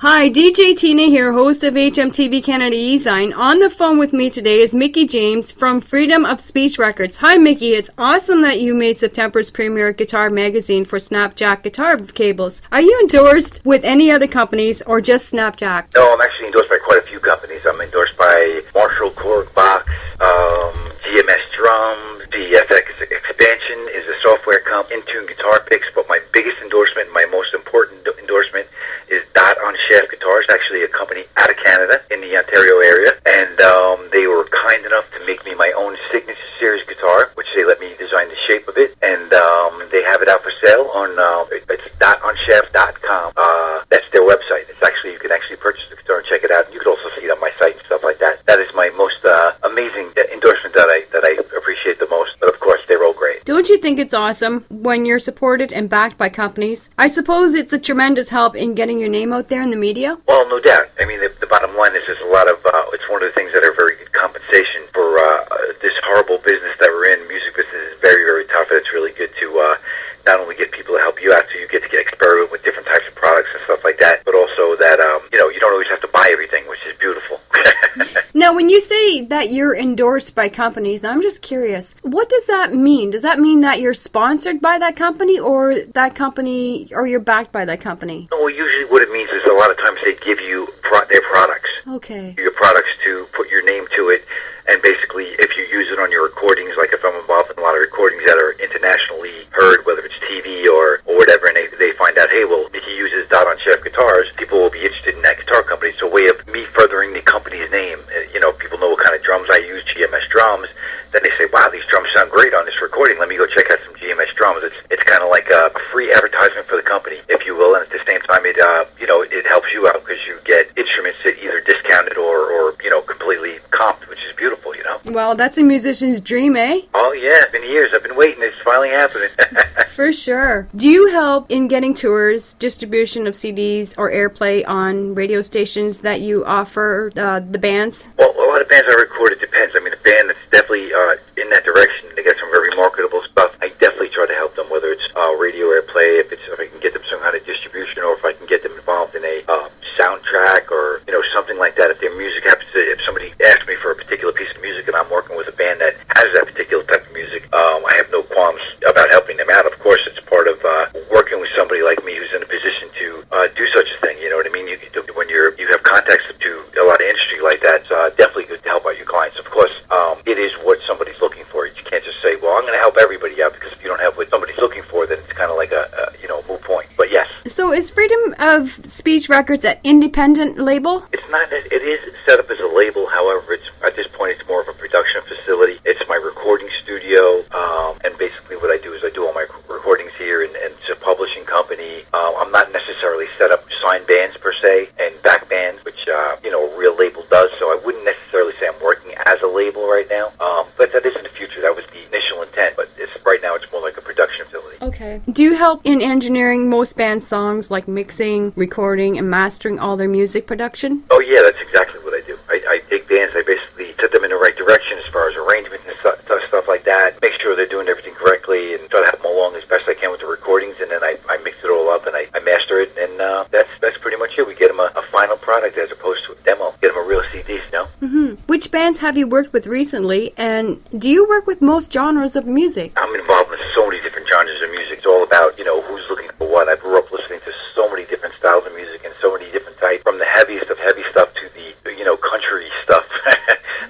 Hi, DJ Tina here, host of HMTV Canada E-Zine. On the phone with me today is Micky James from Freedom of Speech Records. Hi, Micky. It's awesome that you made September's premier guitar magazine for Snapjack guitar cables. Are you endorsed with any other companies or just Snapjack? No, I'm actually endorsed by quite a few companies. I'm endorsed by Marshall, Korg, Box, GMS Drums, DFX Expansion is a software company, Intune Guitar Picks, but my biggest endorsement, my most important endorsement is Dot on Shaft Guitars, actually a company out of Canada in the Ontario area, and they were kind enough to make me my own signature series guitar, which they let me design the shape of it, and they have it out for sale on it's dotonshaft.com. That's their website. It's actually, you can actually purchase the guitar and check it out. You could also see it on my site and stuff like that. That is my most amazing endorsement that I appreciate the most. But of course, they're all great. Don't you think it's awesome when you're supported and backed by companies? I suppose it's a tremendous help in getting your name out there in the media? Well, no doubt. I mean, the bottom line is there's a lot of, it's one of the things that are very good compensation for this horrible business that we're in. Music business is very, very tough, and it's really good to not only get people to help you out so you get to experiment with different types of products and stuff like that, but also that, you don't always have to buy everything, which is beautiful. Now, when you say that you're endorsed by companies, I'm just curious, what does that mean? Does that mean that you're sponsored by that company, or you're backed by that company? Well, usually what it means is a lot of times they give you their products. Okay. Your products to put your name to it, and basically if you use it on your recordings, like if I'm involved in a lot of recordings that are internationally heard, whether it's TV or whatever, and they find out, hey, well, Micky uses Dot on Shaft guitars, people will be interested in that guitar company. It's a way of me furthering the company's name. People know what kind of drums I use, GMS drums. Then they say, wow, these drums sound great on this recording. Let me go check out some GMS drums. It's kind of like a free advertisement for the company, if you will, and at the same time, it helps you out because you get instruments that either discounted or completely comped, which is beautiful, Well, that's a musician's dream, eh? Oh, yeah. It's been years. I've been waiting. It's finally happening. For sure. Do you help in getting tours, distribution of CDs, or airplay on radio stations that you offer the bands? Well, a lot of bands I record, it depends. I mean, a band that's definitely in that direction, they got some very marketable stuff. I definitely try to help them, whether it's radio airplay, if I can get them some kind of distribution, or if I can get them involved in a soundtrack or something like that. If their music happens to, if somebody asks me for a particular piece of music and I'm working with a band that has that particular type of music, I have no qualms about helping them out. Of course, it's part of working with somebody like me who's in a position to do such a thing. You know what I mean? When you have contacts to a lot of industry like that, it's definitely good to help out your clients. Of course, it is what somebody's looking for. You can't just say, well, I'm going to help everybody out, because if you don't have what somebody's looking for, then it's kind of like a moot point. But yes. So is Freedom of Speech Records an independent label? It's not. It is set up as a label. However, at this point, it's more of a production facility. It's my recording studio, and basically what I do is I do all my recordings here, and it's a publishing company. I'm not necessarily set up to sign bands per se and back bands, which a real label does. So I wouldn't necessarily say I'm working as a label right now. But that is in the future. That was the initial intent. But right now, it's more like a production facility. Okay. Do you help in engineering most band songs, like mixing, recording, and mastering all their music production? Oh yeah, that's exactly what I do. I take bands. I basically set them in the right direction as far as arrangements and stuff like that. Make sure they're doing everything correctly, and try to help them along as best I can with the recordings. And then I mix it all up and I master it, and that's pretty much it. We get them a final product as opposed to a demo. Get them a real CD, Mm-hmm. Which bands have you worked with recently, and do you work with most genres of music? I'm involved in so many different genres of music. It's all about who's looking for what. I grew up listening to so many different styles of music and so many different types, from the heaviest of heavy stuff to the country stuff.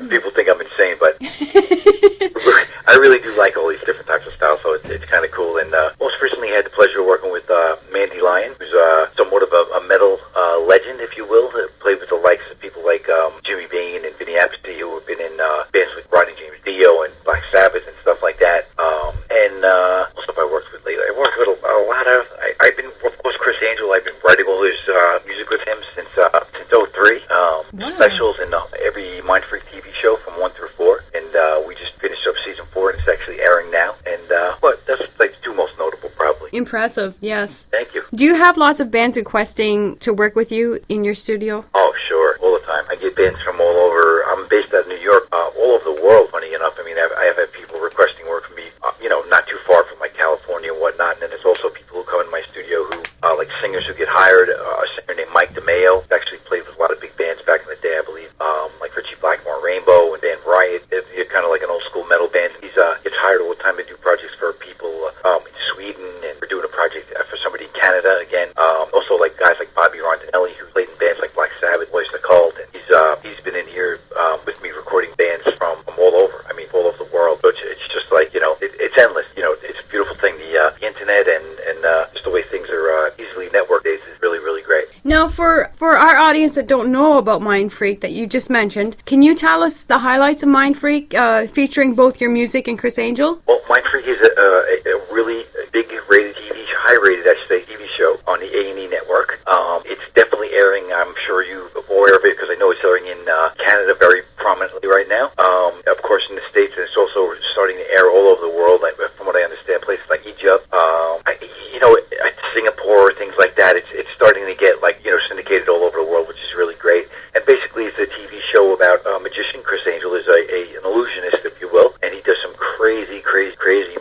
People think I'm insane, but I really do like all these different types of styles, so it's kind of cool. And most recently I had the pleasure of working with Mandy Lyon, who's somewhat of a metal legend, if you will, that played with the likes of people like Jimmy Bain and Vinny Appice, who have been in bands with Rodney James Dio and Black Sabbath and stuff like that. What stuff I worked with lately? I worked with a lot of, I've been, of course, Chris Angel. I've been writing all his music with him since '03. Wow. Specials in every Mind Freak TV show from 1 through 4, and we just finished up season 4, and it's actually airing now. And that's like the two most notable, probably. Impressive, yes. Thank you. Do you have lots of bands requesting to work with you in your studio? Oh, sure, all the time. I get bands from all over. I'm based out of New York, all over the world. Funny enough, I mean, I have had people requesting work from me, not too far from like California and whatnot. And then there's also people who come in my studio who, like singers who get hired. A singer named Mike DeMeo for our audience that don't know about Mind Freak that you just mentioned, can you tell us the highlights of Mind Freak, featuring both your music and Chris Angel? Well, Mind Freak is a really big rated high rated, I should say, TV show on the A&E network. It's definitely airing. I'm sure you're aware of it because I know it's airing in Canada very prominently right now. Of course, in the States, and it's also starting to air all over the world. Like, from what I understand, places like Egypt, Singapore, things like that. It's starting to get syndicated all over the world, which is really great. And basically, it's a TV show about a magician. Chris Angel is an illusionist, if you will, and he does some crazy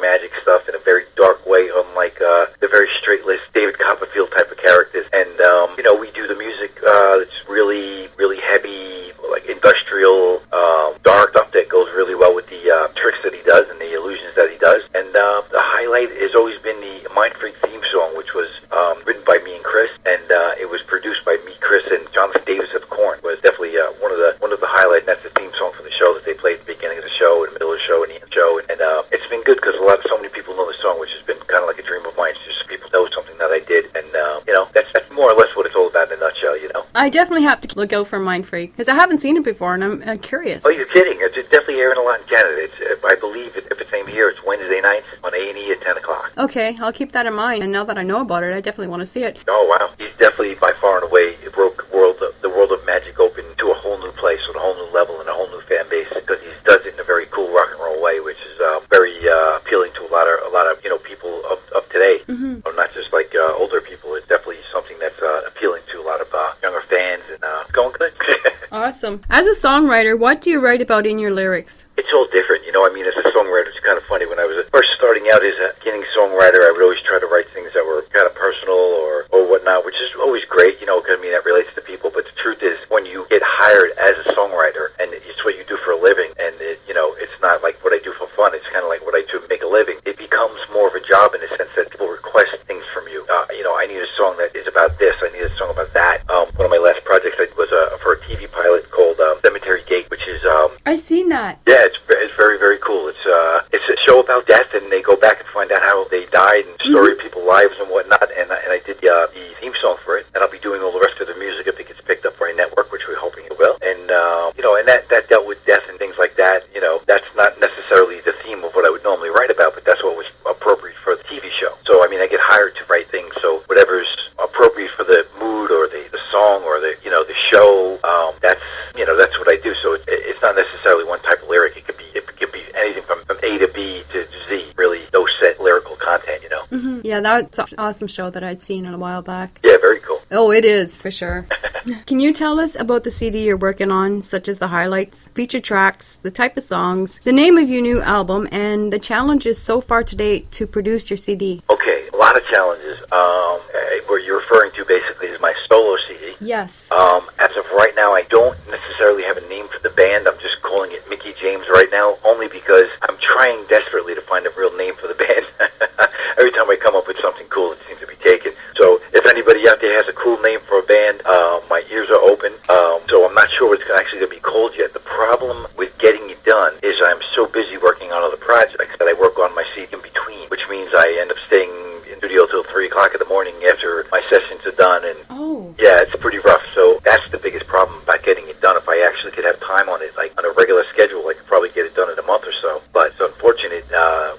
magic stuff in a very dark way, unlike the very straight-laced David Copperfield type of characters. And we do the music. It's really, really heavy, like industrial, dark stuff that goes really well with the tricks that he does and the illusions that he does. And the highlight has always been the Mind Freak theme song, which was written by me and Chris, and it was produced by me, Chris, and Jonathan Davis of Korn. Was definitely one of the highlights. And that's the theme song for the show that they played at the beginning of the show, in the middle of the show, and the end of the show. And it's been good because so many people know the song, which has been kind of like a dream of mine. It's just people know something that I did, and that's more or less what it's all about in a nutshell. I definitely have to look out for Mind Freak because I haven't seen it before, and I'm curious. Oh, you're kidding? It's definitely airing a lot in Canada. I believe if it's same here, it's Wednesday nights on A&E at 10 o'clock. Okay, I'll keep that in mind. And now that I know about it, I definitely want to see it. Oh, wow. He's definitely, by far and away, broke the world of magic open to a whole new place with a whole new level and a whole new fan base, because he does it in a very cool rock and roll way, which is very appealing to a lot of people of today. Mm-hmm. Not just like older people. It's definitely something that's appealing to a lot of younger fans, and it's going good. Awesome. As a songwriter, what do you write about in your lyrics? It's all different, as a songwriter, it's kind of funny. When I was first starting out as a beginning songwriter, I would always try to write things that were kind of personal or whatnot, which is always great, because that relates to people. But the truth is, when you get hired as a songwriter, and it's what you do for a living, and it's not like what I do for fun, it's kind of like what I do to make a living, it becomes more of a job in the sense that people request things from you. I need a song that is about this, I need a song about that. One of my last projects was for a TV pilot called Cemetery Gate, which is... I've seen that. Yeah, it's very, very cool. It's a show about death, and they go back and find out how they died and story of people's lives and whatnot. And I did the theme song for it, and I'll be doing all the rest of the music if it gets picked up by a network, which we're hoping it will. And and that dealt with death and things like that. That's not necessarily the theme of what I would normally write about, but that's what was appropriate for the TV show. So I get hired to write things, so whatever's appropriate for the mood or the song or the show, that's what I do. So it's not necessarily one type of lyric. It could be anything from A to B to Z. Really, no set lyrical content. Mm-hmm. Yeah, that's an awesome show that I'd seen a while back. Yeah, very cool. Oh, it is for sure. Can you tell us about the CD you're working on, such as the highlights, featured tracks, the type of songs, the name of your new album, and the challenges so far to date to produce your CD? Okay, a lot of challenges. What you're referring to basically is my solo CD. Yes. As of right now, I don't necessarily have a name for the band. I'm just calling it Micky James right now, only because I'm trying desperately to find a real name for the band. Every time I come up with something cool, it seems to be taken. So if anybody out there has a cool name for a band, my ears are open. So I'm not sure what it's actually going to be called yet. The problem with getting it done is I'm so busy working on other projects that I work on my CD in between, which means I end up staying in the studio till 3 o'clock in the morning after my sessions are done. And yeah, it's pretty rough. So that's the biggest problem about getting it done. If I actually could have time on it, like on a regular schedule, I could probably get it done in a month or so. But it's unfortunate.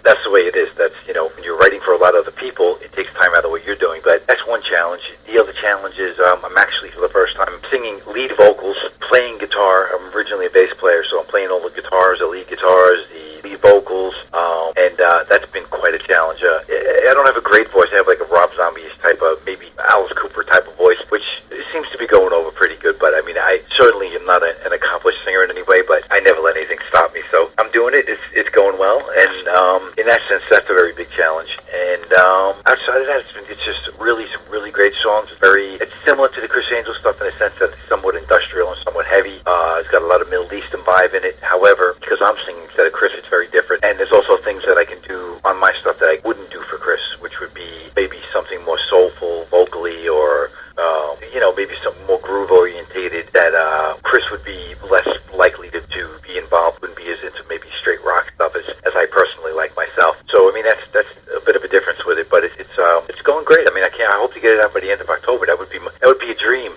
That's the way it is. That's, when you're writing for a lot of other people, it takes time out of what you're doing. But that's one challenge. The other challenge is I'm actually, for the first time, singing lead vocals, playing guitar. I'm originally a bass player, so I'm playing all the guitars, the lead guitars, the lead vocals, and that's been quite a challenge. I don't have a great voice. I have like a Rob Zombie-ish type of, maybe Alice Cooper type of voice, which seems to be going over pretty good. But I certainly am not an accomplished singer in any way, but I never let anything stop me. So I'm doing it. It's going well, and in that sense, that's a very big challenge. And outside of that, it's just really some really great songs. It's similar to the Chris Angel stuff in the sense that it's somewhat industrial and somewhat heavy. It's got a lot of Middle Eastern vibe in it. However, because I'm singing instead of Chris, it's very different. And there's also things that I can do on my stuff that I wouldn't do for Chris, which would be maybe something more soulful vocally, or maybe something more groove orientated that Chris would be less likely to be involved, wouldn't be as into maybe straight rock stuff as I personally like myself. So that's a bit of a difference with it, but it's going great. I hope to get it out by the end of October. That would be a dream.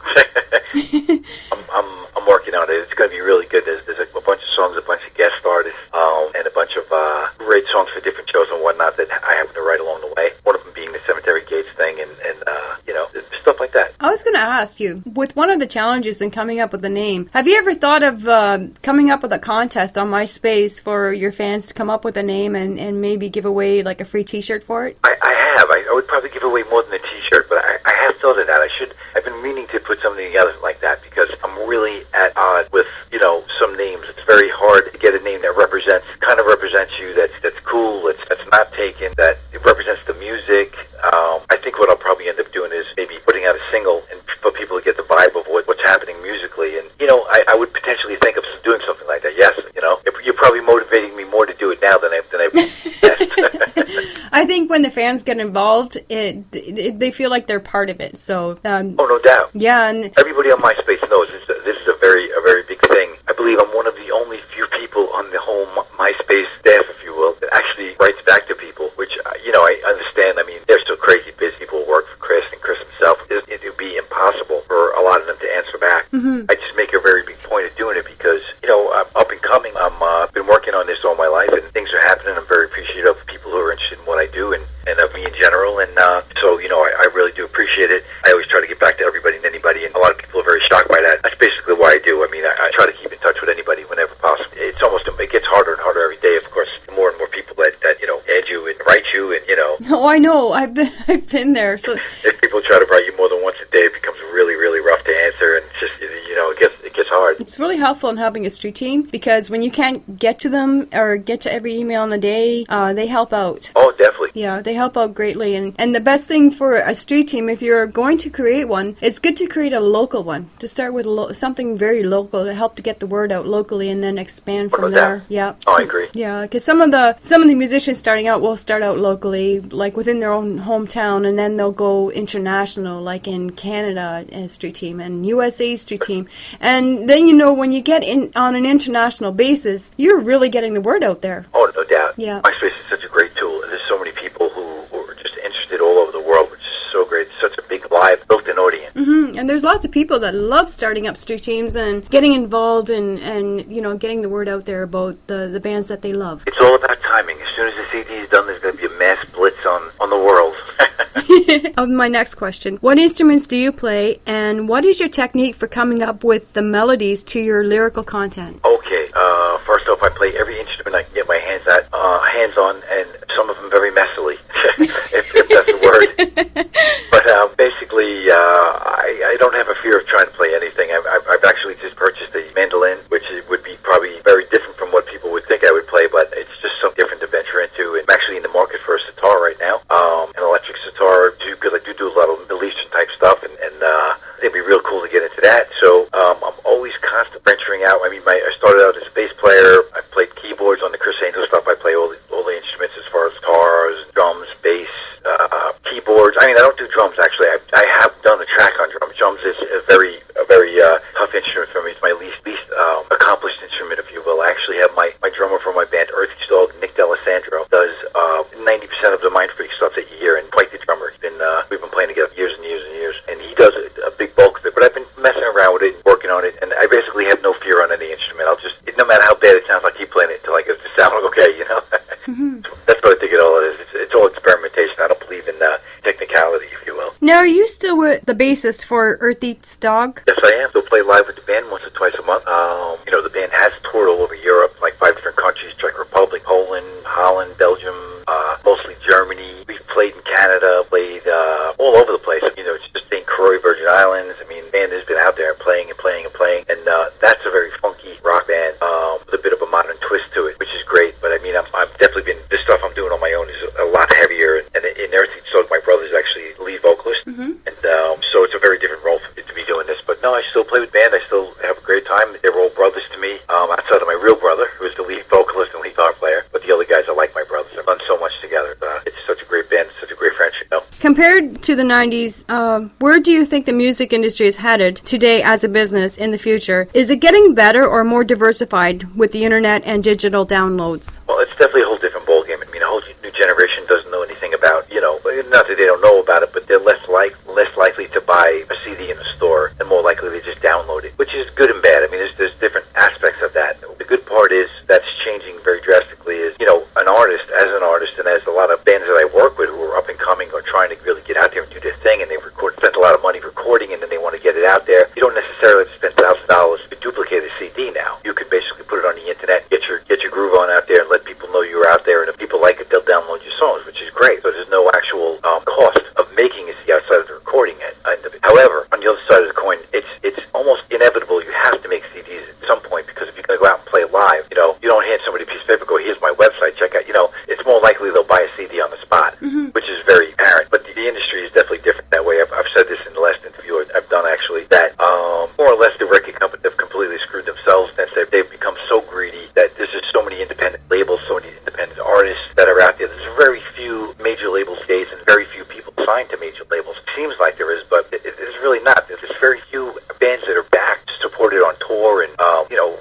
to ask you, with one of the challenges in coming up with a name, have you ever thought of coming up with a contest on MySpace for your fans to come up with a name and maybe give away like a free T-shirt for it? I have. I would probably give away more than a T-shirt, but I have thought of that. I've been meaning to put something together like that because I'm really at odds with, some names. It's very hard to get a name that kind of represents you, that's cool, that's not taken, that it represents the music. I think what I'll probably end up doing is maybe putting out a single and for people to get the vibe of what's happening musically. And, I would potentially think of doing something like that. Yes, you're probably motivating me more to do it now than I I think when the fans get involved, they feel like they're part of it. So, no doubt. Yeah, and everybody on MySpace knows this is a very big thing. I believe I'm one of the only few people on the whole MySpace staff, if you will, that actually writes back to people, which, I understand. I mean, they're so crazy busy. People work for Chris and Chris himself. It would be impossible for a lot of them to answer back. Mm-hmm. I just make a very big point of doing it because, I'm up and coming. I've been working on this all my life, and things are happening. I'm very appreciative of people who are interested in what I do and of me in general. And so, I really do appreciate it. I always try to get back to everybody and anybody, and a lot of people are very shocked by that. That's basically what I do. I mean, I try to keep in touch with anybody whenever possible. It gets harder and harder every day, of course. More and more people that add you and write you, and Oh, I know. I've been there. So if people try to write you more than once a day, it becomes really, really rough to answer, and it's just it gets hard. it's really helpful in having a street team because when you can't get to them or get to every email in the day, they help out. Oh, definitely. Yeah, they help out greatly. And the best thing for a street team, if you're going to create one, it's good to create a local one. To start with something very local to help to get the word out locally and then expand from there. Yeah. Oh, I agree. Yeah, because some of the musicians starting out will start out locally, like within their own hometown, and then they'll go international, like in Canada as street team and USA street team. And then, when you get in on an international basis, you're really getting the word out there. Oh, no doubt. Yeah. MySpace is such a great tool, and there's so many people who are just interested all over the world, which is so great. It's such a big, live, built-in audience. Mm-hmm. And there's lots of people that love starting up street teams and getting involved and getting the word out there about the bands that they love. It's all about timing. As soon as the CD is done, there's going to be a mass blitz on the world. My next question. What instruments do you play, and what is your technique for coming up with the melodies to your lyrical content? Okay. First off, I play every instrument I can get my hands on, and some of them very messily, if that's a word. But basically, I don't have a fear of trying to play anything. I've actually just purchased a mandolin, which would be probably very different from what people would think I would play, but it's just something different to venture into. And I'm actually in the market for a sitar right now, an electric sitar, because I do a lot of Middle Eastern type stuff, and it'd be real cool to get into that. So I'm always constantly venturing out. I mean, I started out as a bass player. I played keyboards on the Chris Angel stuff. I play all the instruments as far as guitars, drums, bass, keyboards. I mean, I don't do drums actually. I have done a track on drums. Drums is a very tough instrument for me. It's my least accomplished instrument, if you will. I actually have my drummer for my band, Earthy's Dog, Nick D'Alessandro, does 90% of the Mind Freak stuff that you hear, and quite the drummer. We've been playing together years and years and years, and he does a big bulk of it. But I've been messing around with it, working on it, and I basically have no fear on any instrument. No matter how bad it sounds, I'll keep playing it until I get it to sound like okay, Mm-hmm. That's what I think it all is. It's all experimentation. I don't believe in technicality, if you will. Now, are you still with the bassist for Earthy's Dog? Yes, I am. Still play live with the band once or twice a month. The band has toured all over Europe, like 5 different countries: Czech Republic, Poland, Holland, Belgium, mostly Germany. We've played in Canada, played all over the place. It's just St. Croix, Virgin Islands. I mean, the band has been out there playing and playing and playing, and that's a very funky rock band with a bit of a modern twist to it, which is great. But I mean, I've definitely been. This stuff I'm doing on my own is a lot heavier, and in Earthy's Dog, my brother's actually the lead vocalist, and so it's a very different role for me to be doing this. But no, I still play with band. I still have a great time. They were all brothers to me, outside of my real brother, who is the lead vocalist and lead guitar player. But the other guys are like my brothers. I've done so much together. It's such a great band, such a great friendship. Compared to the 90s, where do you think the music industry is headed today as a business in the future? Is it getting better or more diversified with the internet and digital downloads? Well, it's definitely a whole different ballgame. I mean, a whole new generation doesn't know anything about, not that they don't know about it, but they're less likely to buy a CD in a store and more likely to just download it, which is good and bad. I mean, there's different aspects of that. The good part is that's changing very drastically is, an artist, and as a lot of bands that I work with who are up and coming or trying to really get out there and do their thing, and they've spent a lot of money recording, and then they want to more or less the record companies have completely screwed themselves, and they've become so greedy that there's just so many independent labels, so many independent artists that are out there. There's very few major labels days and very few people signed to major labels. It seems like there is, but it's really not. There's very few bands that are backed, supported on tour, and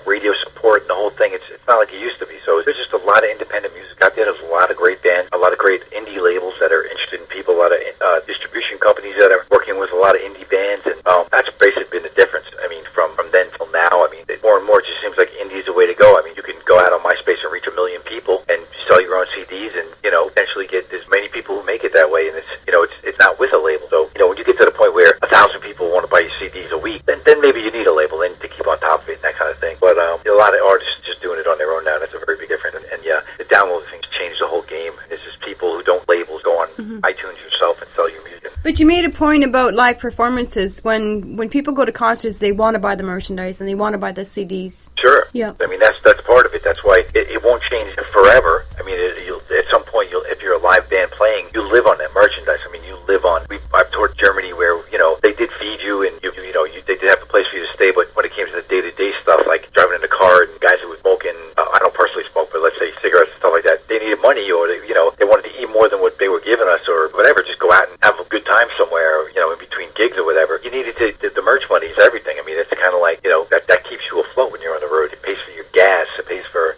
radio support and the whole thing. It's not like it used to be. So there's just a lot of independent music out there. There's a lot of great bands, a lot of great indie labels that are interested in people, a lot of distribution companies that are working with a lot of indie bands, and that's basically been the difference. I mean, from then till now, I mean, more and more it just seems like indie is the way to go. I mean, you can go out on MySpace and reach 1 million people and sell your own CDs, and eventually get as many people who make it that way. And it's not with a label. So when you get to the point where 1,000 people want to buy your CDs a week, then maybe you need a label then to keep on top of it and that kind of thing. But a lot of artists just doing it on their own now. That's a very big difference. And yeah, the download thing's changed the whole game. It's just people who don't labels go on iTunes yourself and sell your music. But you made a point about live performances. When people go to concerts, they want to buy the merchandise and they want to buy the CDs. Sure. Yeah. I mean, that's part of it. That's why it won't change forever. I mean, at some point, if you're a live band playing, you live on that merchandise. I mean, you live on. I've toured Germany where they did feed you and they did have a place for you to stay. But when it came to the day-to-day stuff, like driving in the car and guys who were smoking, I don't personally smoke, but let's say cigarettes and stuff like that, they needed money or they wanted to eat more than what they were giving us or whatever. Just go out and have a good time somewhere, in between gigs or whatever. You needed the merch money is everything. I mean, it's kind of like that keeps you afloat when you're on the road. It pays for your gas. It pays for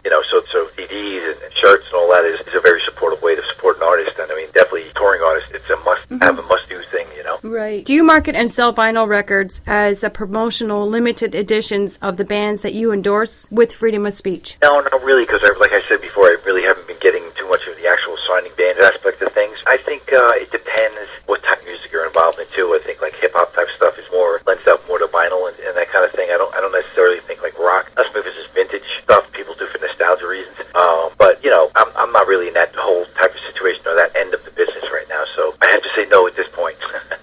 so CDs and shirts and all that is a very supportive way to support an artist. And I mean, definitely touring artists, it's a must-do thing. Right. Do you market and sell vinyl records as a promotional limited editions of the bands that you endorse with freedom of speech? No, not really, because like I said before, I really haven't been getting too much of the actual signing band aspect of things. I think it depends what type of music you're involved in too. I think like hip hop type stuff is lends out more to vinyl and that kind of thing. I don't necessarily think like rock. That's maybe just vintage stuff people do for nostalgia reasons. But I'm not really in that whole type of situation or that end of the business right now. So I have to say no at this point.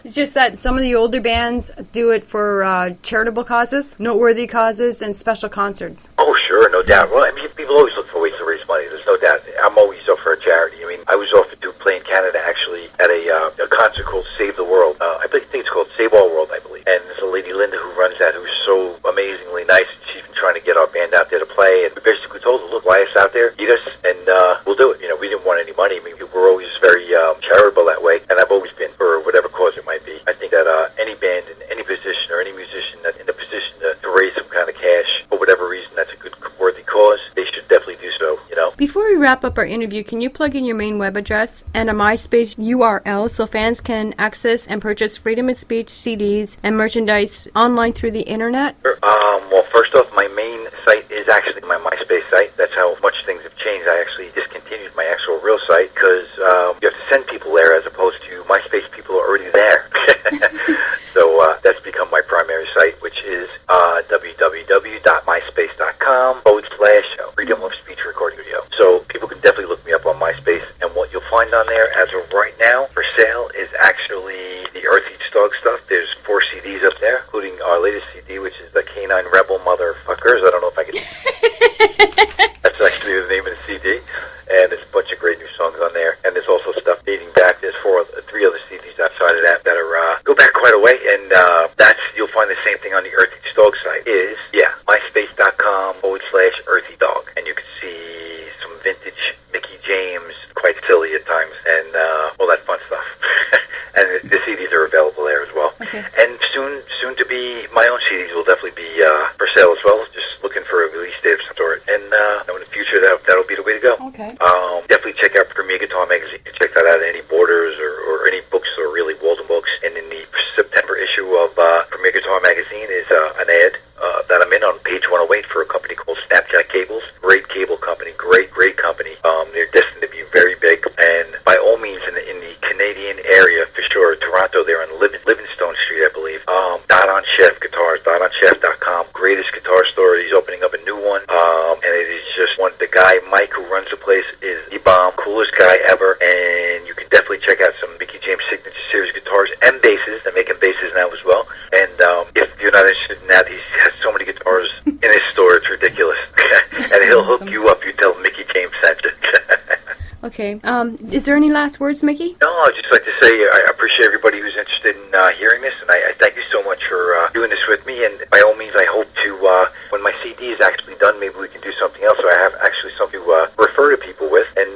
It's just that some of the older bands do it for charitable causes, noteworthy causes, and special concerts. Oh, sure, no doubt. Well, I mean, people always look for ways to raise money. There's no doubt. I'm always up for a charity. I mean, I was offered to play in Canada, actually, at a concert called Save the World. I think it's called Save All World, I believe. And there's a lady, Linda, who runs that, who's so amazingly nice. She's been trying to get our band out there to play. And we basically told her, look, fly us out there, meet us, and we'll do it. We didn't want any money. I mean, we're always very charitable that way. And I've always been for whatever cause it might be. I think that any band in any position or any musician that's in a position to raise some kind of cash for whatever reason that's a good, worthy cause, they should definitely do so, Before we wrap up our interview, can you plug in your main web address and a MySpace URL so fans can access and purchase Freedom of Speech CDs and merchandise online through the internet? Sure. Well, first off, my main site is actually my MySpace site. That's how much things have changed. I actually discontinued my actual real site because you have to send people there as opposed to MySpace people are already there. So that's become my primary site, which is www.myspace.com/Freedom of Speech Recording Studio. So people can definitely look me up on MySpace, and what you'll find on there as of right now for sale is actually the Earth Eats Dog stuff. There's 4 CDs up there, including our latest CD, which is the Canine Rebel Motherfuckers. I don't know if I can... That's actually the name of the CD, and there's a bunch of great new songs on there. And there's also stuff dating back. There's 3 other CDs outside of that are go back quite a way, and you'll find the same thing on the Earth Eats Dog site. myspace.com/Earthy Dog, and you can see some vintage Micky James, quite silly at times, and all that fun stuff. And the CDs are available there as well. Okay. And soon to be, my own CDs will definitely be for sale as well. Just looking for a release date of some sort. And in the future, that'll be the way to go. Okay. Definitely check out Premier Guitar Magazine. You can check that out at any Borders or any bookstore, really, Walden Books. And in the September issue of Premier Guitar Magazine is an ad that I'm in on page 108 for a company called Snapjack Cables. Great cable company. Great company. They're destined to be very big. And by all means, in the Canadian area, for sure, Toronto, they're on Livingstone Street, I believe. Dot on Chef Guitars, dotonchef.com. Greatest guitar store. He's opening up a new one. And it is just the guy, Mike, who runs the place, is the bomb. Coolest guy ever. And you can definitely check out some Micky James Signature Series guitars and basses. They're making basses now as well. And if you're not interested in that, he has so many guitars in his store, it's ridiculous. And he'll hook you up. You tell Micky James sent you. Okay. Is there any last words, Micky? No, I'd just like to say I appreciate everybody who's interested in hearing this, and I thank you so much for doing this with me. And by all means, I hope to, when my CD is actually done, maybe we can do something else, so I have actually something to refer to people with. And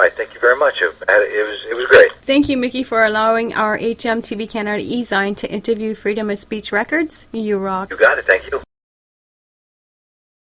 I thank you very much. It was great. Thank you, Micky, for allowing our HMTV Canada e-Zine to interview Freedom of Speech Records. You rock. You got it. Thank you.